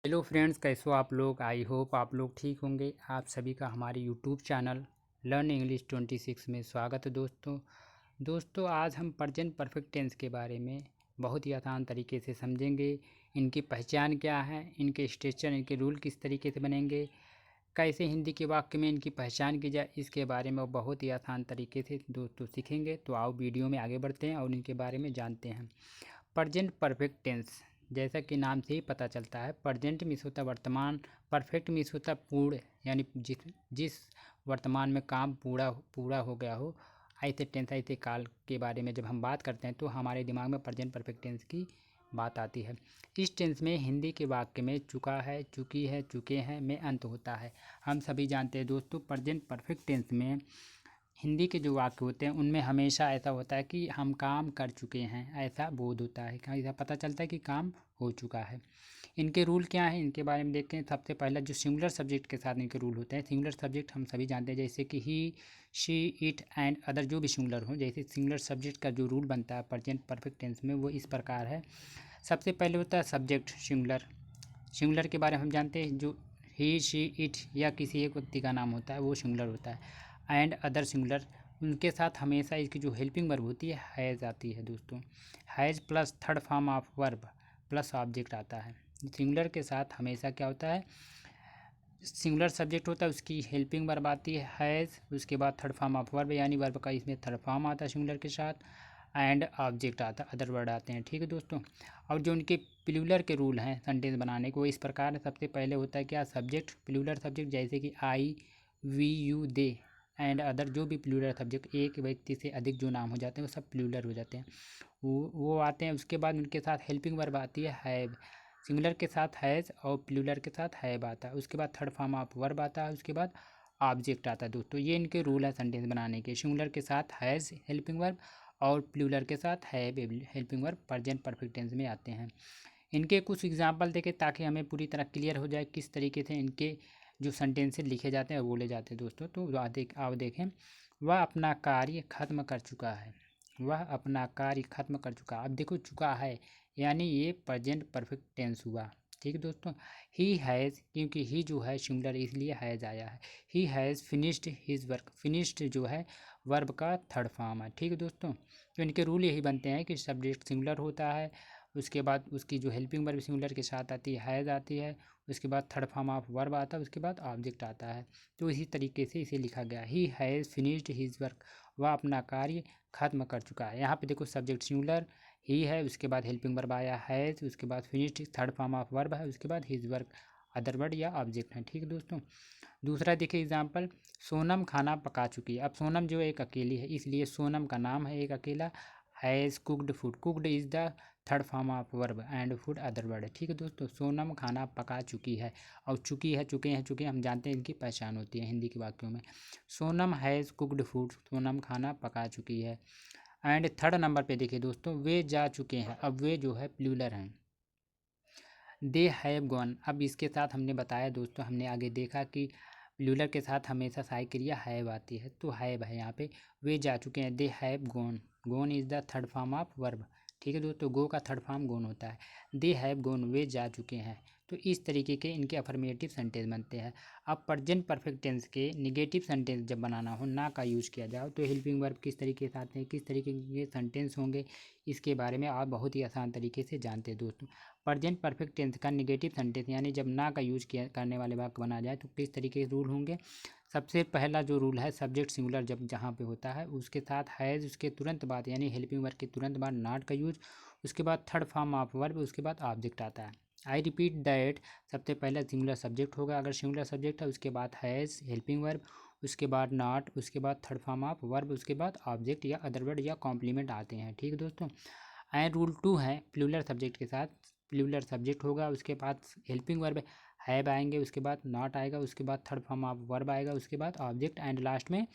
Hello friends, कैसे हो आप लोग। आई होप आप लोग ठीक होंगे। आप सभी का हमारे यूट्यूब चैनल लर्न इंग्लिश 26 में स्वागत है। दोस्तों आज हम प्रेजेंट परफेक्ट टेंस के बारे में बहुत ही आसान तरीके से समझेंगे। इनकी पहचान क्या है, इनके स्ट्रक्चर, इनके रूल किस तरीके से बनेंगे, कैसे हिंदी के वाक्य में इनकी पहचान की जाए, इसके बारे में बहुत ही आसान तरीके से दोस्तों सीखेंगे। तो आओ वीडियो में आगे बढ़ते हैं और इनके बारे में जानते हैं। प्रेजेंट परफेक्ट टेंस, जैसा कि नाम से ही पता चलता है, प्रेजेंट मीन्स होता है वर्तमान, परफेक्ट मीन्स होता है पूर्ण, यानी जिस वर्तमान में काम पूरा पूरा हो गया हो। ऐसे टेंस, ऐसे काल के बारे में जब हम बात करते हैं तो हमारे दिमाग में प्रेजेंट परफेक्ट टेंस की बात आती है। इस टेंस में हिंदी के वाक्य में चुका है, चुकी है, चुके हैं में अंत होता है। हम सभी जानते हैं दोस्तों, प्रेजेंट परफेक्ट टेंस में हिंदी के जो वाक्य होते हैं उनमें हमेशा ऐसा होता है कि हम काम कर चुके हैं, ऐसा बोध होता है, ऐसा पता चलता है कि काम हो चुका है। इनके रूल क्या हैं, इनके बारे में देखते हैं। सबसे पहला जो सिंगुलर सब्जेक्ट के साथ इनके रूल होते हैं। सिंगुलर सब्जेक्ट हम सभी जानते हैं, जैसे कि ही, शी, इट एंड अदर जो भी सिंगुलर हो। जैसे सिंगुलर सब्जेक्ट का जो रूल बनता है प्रेजेंट परफेक्ट टेंस में वो इस प्रकार है। सबसे पहले होता है सब्जेक्ट सिंगुलर। सिंगुलर के बारे में हम जानते हैं, जो ही, शी, इट या किसी एक व्यक्ति का नाम होता है वो सिंगुलर होता है। एंड अदर सिंगुलर, उनके साथ हमेशा इसकी जो हेल्पिंग वर्ब होती है हैज़ आती है दोस्तों। Has plus third form of verb plus object आता है। सिंगुलर के साथ हमेशा क्या होता है, सिंगुलर सब्जेक्ट होता है, उसकी हेल्पिंग वर्ब आती है हैज़, उसके बाद थर्ड फॉर्म ऑफ वर्ब यानी वर्ब का इसमें थर्ड फॉर्म आता है सिंगुलर के साथ, एंड ऑब्जेक्ट आता है, अदर वर्ड आते हैं। ठीक है दोस्तों। और जो उनके प्लूरल के रूल हैं सेंटेंस बनाने को, वो इस प्रकार है। सबसे पहले होता है क्या, सब्जेक्ट, प्लूरल सब्जेक्ट, जैसे कि I, we, you, they and other जो भी प्लूरल सब्जेक्ट, एक व्यक्ति से अधिक जो नाम हो जाते हैं वो सब प्लूरल हो जाते हैं, वो आते हैं। उसके बाद उनके साथ हेल्पिंग वर्ब आती है हैव। सिंगुलर के साथ हैज़ और प्लूरल के साथ हैव आता है। उसके बाद थर्ड फॉर्म ऑफ वर्ब आता है, उसके बाद ऑब्जेक्ट आता है दोस्तों। ये इनके रूल है सेंटेंस बनाने के। सिंगुलर के साथ हैज़ हेल्पिंग वर्ब और प्लूरल के साथ have helping verb present perfect tense में आते हैं। इनके कुछ एग्जाम्पल देखें ताकि हमें पूरी तरह क्लियर हो जाए किस तरीके से इनके जो सेंटेंसेस लिखे जाते हैं बोले जाते हैं दोस्तों। तो आप देखें, वह अपना कार्य खत्म कर चुका है। वह अपना कार्य खत्म कर चुका। अब देखो, चुका है यानी ये प्रेजेंट परफेक्ट टेंस हुआ। ठीक है दोस्तों। ही हैज़, क्योंकि ही जो है सिंगुलर इसलिए हैज़ आया है। He has finished his work. Finished जो है वर्ब का थर्ड फॉर्म है। ठीक है दोस्तों। तो इनके रूल यही बनते हैं कि सब्जेक्ट सिंगुलर होता है, उसके बाद उसकी जो हेल्पिंग वर्ब सिंगुलर के साथ आती है हैज़ आती है, उसके बाद थर्ड फॉर्म ऑफ वर्ब आता है, उसके बाद ऑब्जेक्ट आता है। तो इसी तरीके से इसे लिखा गया, he has finished his work. वह अपना कार्य खत्म कर चुका है। यहाँ पे देखो सब्जेक्ट सिंगुलर ही है, उसके बाद हेल्पिंग वर्ब आया हैज़, उसके बाद finished third form of verb है, उसके बाद हिज वर्क अदर वर्ड या ऑब्जेक्ट है। ठीक है दोस्तों। दूसरा देखिए एग्जाम्पल, सोनम खाना पका चुकी है। अब सोनम जो एक अकेली है इसलिए सोनम का नाम है एक अकेला। Has cooked food. Cooked is the third form of verb and food other word है। ठीक है दोस्तों। सोनम खाना पका चुकी है, और चुकी है, चुके हैं, चुके हम जानते हैं इनकी पहचान होती है हिंदी के वाक्यों में। Sonam has cooked food, Sonam खाना पका चुकी है। एंड थर्ड नंबर पे देखिए दोस्तों, वे जा चुके हैं। अब वे जो है प्लूरल हैं, दे हैव गॉन। अब इसके साथ हमने बताया दोस्तों, हमने आगे देखा कि प्लूरल के साथ हमेशा सहायक क्रिया हैव आती है, तो हैव है यहाँ पे। वे जा चुके हैं, they have gone. Gone is the third form of verb. ठीक है दोस्तों, गो का थर्ड फॉर्म गॉन होता है। दे हैव गॉन, वे जा चुके हैं। तो इस तरीके के इनके अफर्मेटिव सेंटेंस बनते हैं। अब प्रेजेंट परफेक्ट टेंस के निगेटिव सेंटेंस जब बनाना हो, ना का यूज़ किया जाए, तो हेल्पिंग वर्ब किस तरीके से आते हैं, किस तरीके के सेंटेंस होंगे, इसके बारे में आप बहुत ही आसान तरीके से जानते हैं दोस्तों। प्रेजेंट परफेक्ट टेंस का निगेटिव सेंटेंस यानी जब ना का यूज किया करने वाले वाक्य बना जाए तो किस तरीके के रूल होंगे। सबसे पहला जो रूल है, सब्जेक्ट सिंगुलर जब जहाँ पे होता है उसके साथ हैज़, उसके तुरंत बाद यानी हेल्पिंग वर्ब के तुरंत बाद नॉट का यूज, उसके बाद थर्ड फॉर्म ऑफ वर्ब, उसके बाद ऑब्जेक्ट आता है। आई रिपीट दैट, सबसे पहले सिंगुलर सब्जेक्ट होगा अगर सिंगुलर सब्जेक्ट है, उसके बाद हैज़ हेल्पिंग वर्ब, उसके बाद नॉट, उसके बाद थर्ड फॉर्म ऑफ वर्ब, उसके बाद ऑब्जेक्ट या अदर वर्ड या कॉम्प्लीमेंट आते हैं। ठीक है दोस्तों। एंड रूल 2 है, प्लूरल सब्जेक्ट के साथ प्लूरल सब्जेक्ट होगा, उसके बाद हेल्पिंग वर्ब हैव आएंगे, उसके बाद नॉट आएगा, उसके बाद थर्ड फॉर्म ऑफ वर्ब आएगा, उसके बाद ऑब्जेक्ट एंड लास्ट में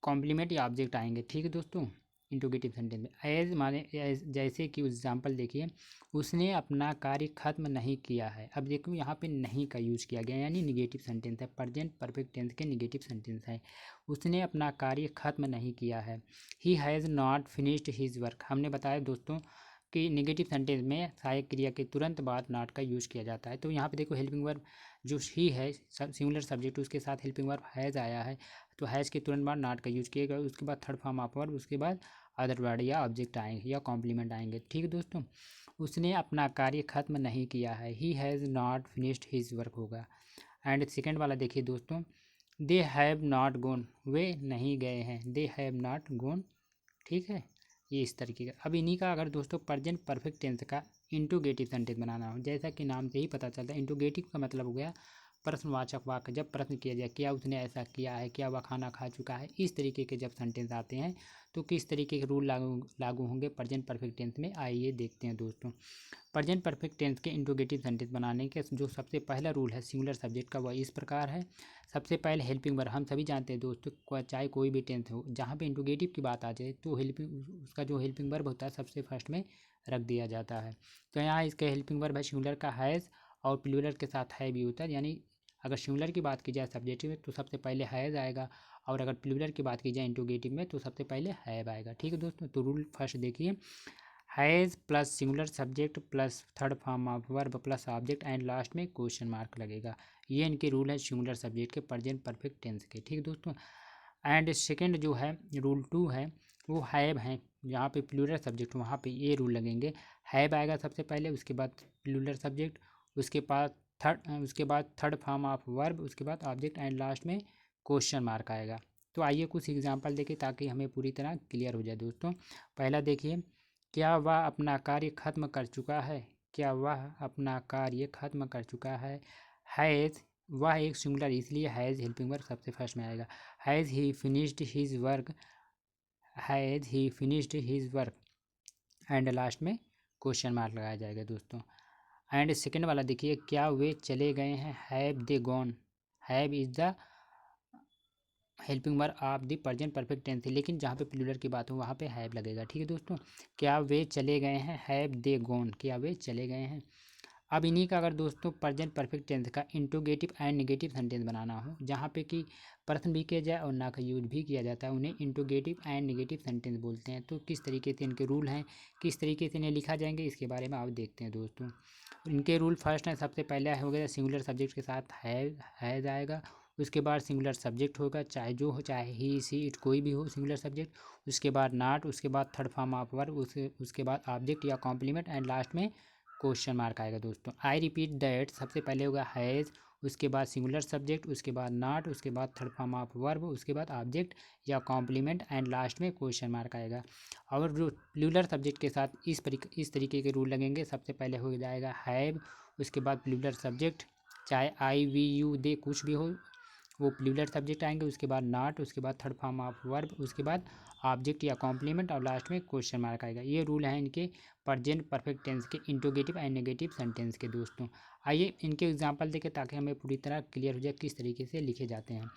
कॉम्प्लीमेंट या ऑब्जेक्ट आएंगे। ठीक है दोस्तों। इंट्रोगेटिव सेंटेंस में एज माने जैसे कि एग्जाम्पल देखिए, उसने अपना कार्य खत्म नहीं किया है। अब देखो यहाँ पे नहीं का यूज़ किया गया यानी निगेटिव सेंटेंस है, प्रेजेंट परफेक्ट टेंस के निगेटिव सेंटेंस है। उसने अपना कार्य खत्म नहीं किया है। He has not finished his work. हमने बताया दोस्तों कि नेगेटिव सेंटेंस में सहायक क्रिया के तुरंत बाद नॉट का यूज़ किया जाता है। तो यहाँ पे देखो हेल्पिंग वर्ब जो ही है सिंगुलर सब्जेक्ट, उसके साथ हेल्पिंग वर्ब हैज़ आया है, तो हैज़ के तुरंत बाद नॉट का यूज़ किया, उसके बाद थर्ड फॉर्म ऑफ वर्ब, उसके बाद अदर वर्ड या ऑब्जेक्ट आएंगे या कॉम्प्लीमेंट आएंगे। ठीक है दोस्तों। उसने अपना कार्य खत्म नहीं किया है, he has not finished his work होगा। एंड सेकेंड वाला देखिए दोस्तों, दे हैव नॉट गोन, वे नहीं गए हैं, दे हैव नॉट गोन। ठीक है, ये इस तरीके का। अब इन्हीं का अगर दोस्तों प्रेजेंट परफेक्ट टेंस का इंटरोगेटिव सेंटेंस बनाना हो, जैसा कि नाम से ही पता चलता है, इंटरोगेटिव का मतलब हो गया प्रश्नवाचक वाक्य। जब प्रश्न किया जाए क्या उसने ऐसा किया है, क्या वह खाना खा चुका है, इस तरीके के जब सेंटेंस आते हैं तो किस तरीके के रूल लागू होंगे प्रेजेंट परफेक्ट टेंस में, आइए देखते हैं दोस्तों। प्रेजेंट परफेक्ट टेंस के इंटरोगेटिव सेंटेंस बनाने के जो सबसे पहला रूल है सिंगुलर सब्जेक्ट का, वह इस प्रकार है। सबसे पहले हेल्पिंग वर्ब, हम सभी जानते हैं दोस्तों चाहे कोई भी टेंस हो, जहाँ पे इंटरोगेटिव की बात आ जाए तो उसका जो हेल्पिंग वर्ब होता है सबसे फर्स्ट में रख दिया जाता है। तो यहाँ इसका हेल्पिंग वर्ब है सिंगुलर का हैज़, और प्लूरल के साथ है भी होता है। यानी अगर सिंगुलर की बात की जाए सब्जेक्टिव में तो सबसे पहले हैज़ आएगा, और अगर प्लूरल की बात की जाए इंटरोगेटिव में तो सबसे पहले हैव आएगा। ठीक है दोस्तों। तो रूल फर्स्ट देखिए, has plus singular subject plus third form of verb plus object and last में क्वेश्चन मार्क लगेगा। ये इनके रूल है सिंगुलर सब्जेक्ट के प्रेजेंट परफेक्ट टेंस के। ठीक दोस्तों। एंड सेकंड जो है रूल 2 है वो हैव है, यहाँ पे प्लूरल सब्जेक्ट वहाँ पे ये रूल लगेंगे, हैव आएगा सबसे पहले, उसके बाद प्लूरल सब्जेक्ट, उसके बाद थर्ड फॉर्म ऑफ वर्ब, उसके बाद ऑब्जेक्ट एंड लास्ट में क्वेश्चन मार्क आएगा। तो आइए कुछ एग्जांपल देखें ताकि हमें पूरी तरह क्लियर हो जाए दोस्तों। पहला देखिए, क्या वह अपना कार्य खत्म कर चुका है, क्या वह अपना कार्य खत्म कर चुका है। हैज़, वह एक सिंगुलर इसलिए हैज़ हेल्पिंग वर्ब सबसे फर्स्ट में आएगा। Has he finished his work, has he finished his work, and last में क्वेश्चन मार्क लगाया जाएगा दोस्तों। एंड सेकेंड वाला देखिए, क्या वे चले गए हैं, have they gone, have is the helping verb of the present perfect tense है, लेकिन जहाँ पे प्लूरल की बात हो वहाँ पे हैव लगेगा। ठीक है दोस्तों। क्या वे चले गए हैं, हैव दे गॉन, क्या वे चले गए हैं। अब इन्हीं का अगर दोस्तों प्रेजेंट परफेक्ट टेंस का इंटरोगेटिव एंड नेगेटिव सेंटेंस बनाना हो, जहाँ पे कि प्रश्न भी किया जाए और ना का यूज भी किया जाता है, उन्हें इंटरोगेटिव एंड नेगेटिव सेंटेंस बोलते हैं। तो किस तरीके से इनके रूल हैं, किस तरीके से इन्हें लिखा जाएंगे, इसके बारे में आप देखते हैं दोस्तों। इनके रूल फर्स्ट है, सबसे पहले हो गया सिंगुलर सब्जेक्ट के साथ हैज़ आएगा, उसके बाद सिंगुलर सब्जेक्ट होगा, चाहे जो हो, चाहे ही सी इट कोई भी हो सिंगुलर सब्जेक्ट, उसके बाद नॉट, उसके बाद थर्ड फॉर्म ऑफ वर्ब, उसके बाद ऑब्जेक्ट या कॉम्प्लीमेंट, एंड लास्ट में क्वेश्चन मार्क आएगा दोस्तों। आई रिपीट दैट, सबसे पहले होगा हैज़, उसके बाद सिंगुलर सब्जेक्ट, उसके बाद नॉट, उसके बाद थर्ड फॉर्म ऑफ वर्ब, उसके बाद ऑब्जेक्ट या कॉम्प्लीमेंट, एंड लास्ट में क्वेश्चन मार्क आएगा। और जो प्लूरल सब्जेक्ट के साथ इस तरीके के रूल लगेंगे, सबसे पहले हो जाएगा हैव, उसके बाद प्लूरल सब्जेक्ट, चाहे आई वी यू दे कुछ भी हो वो प्लूरल सब्जेक्ट आएंगे, उसके बाद नॉट, उसके बाद थर्ड फॉर्म ऑफ वर्ब, उसके बाद ऑब्जेक्ट या कॉम्प्लीमेंट, और लास्ट में क्वेश्चन मार्क आएगा। ये रूल हैं इनके प्रेजेंट परफेक्ट टेंस के इंटरोगेटिव एंड नेगेटिव सेंटेंस के दोस्तों। आइए इनके एग्जांपल देखें ताकि हमें पूरी तरह क्लियर हो जाए किस तरीके से लिखे जाते हैं।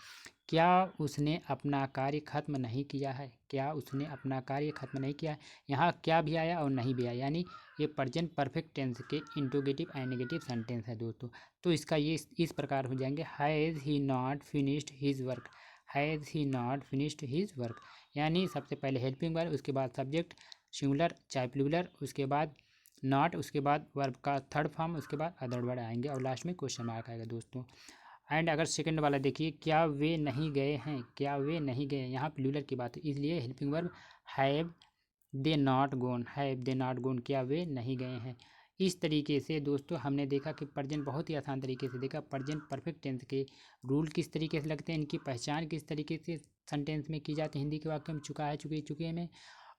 क्या उसने अपना कार्य खत्म नहीं किया है, क्या उसने अपना कार्य खत्म नहीं किया है। यहाँ क्या भी आया और नहीं भी आया, यानी ये प्रेजेंट परफेक्ट टेंस के इंटरोगेटिव एंड नेगेटिव सेंटेंस है दोस्तों। तो इसका ये इस प्रकार हो जाएंगे, has he not finished his work, has he not finished his work, यानी सबसे पहले हेल्पिंग वर्ब, उसके बाद सब्जेक्ट सिंगुलर चाहे प्लूरल, उसके बाद नॉट, उसके बाद वर्ब का थर्ड फॉर्म, उसके बाद अदर वर्ड आएंगे, और लास्ट में क्वेश्चन मार्क आएगा दोस्तों। एंड अगर सेकंड वाला देखिए, क्या वे नहीं गए हैं, क्या वे नहीं गए, यहाँ प्लूरल की बात है इसलिए helping verb have they not gone, have they not gone, क्या वे नहीं गए हैं। इस तरीके से दोस्तों हमने देखा कि प्रेजेंट बहुत ही आसान तरीके से देखा प्रेजेंट परफेक्ट टेंस के रूल किस तरीके से लगते हैं, इनकी पहचान किस तरीके से सेंटेंस में की जाती है हिंदी के वाक्य में, चुका है चुके में,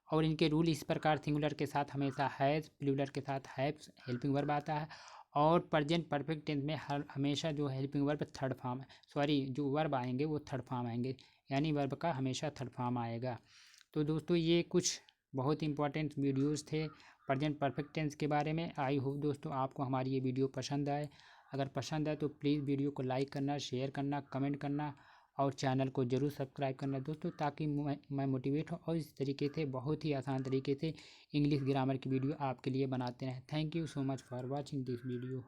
और इनके रूल इस प्रकार सिंगुलर के साथ हमेशा हैज़, प्लूरल के साथ हैव हेल्पिंग वर्ब आता है, और प्रेजेंट परफेक्ट टेंस में हमेशा जो हेल्पिंग वर्ब थर्ड फॉर्म जो वर्ब आएंगे वो थर्ड फॉर्म आएंगे, यानी वर्ब का हमेशा थर्ड फॉर्म आएगा। तो दोस्तों ये कुछ बहुत इंपॉर्टेंट वीडियोस थे प्रेजेंट परफेक्ट टेंस के बारे में। आई होप दोस्तों आपको हमारी ये वीडियो पसंद आए। अगर पसंद आए तो प्लीज़ वीडियो को लाइक करना, शेयर करना, कमेंट करना, और चैनल को ज़रूर सब्सक्राइब करना दोस्तों, ताकि मैं मोटिवेट हूँ और इस तरीके से बहुत ही आसान तरीके से इंग्लिश ग्रामर की वीडियो आपके लिए बनाते रहें। Thank you so much for watching this video.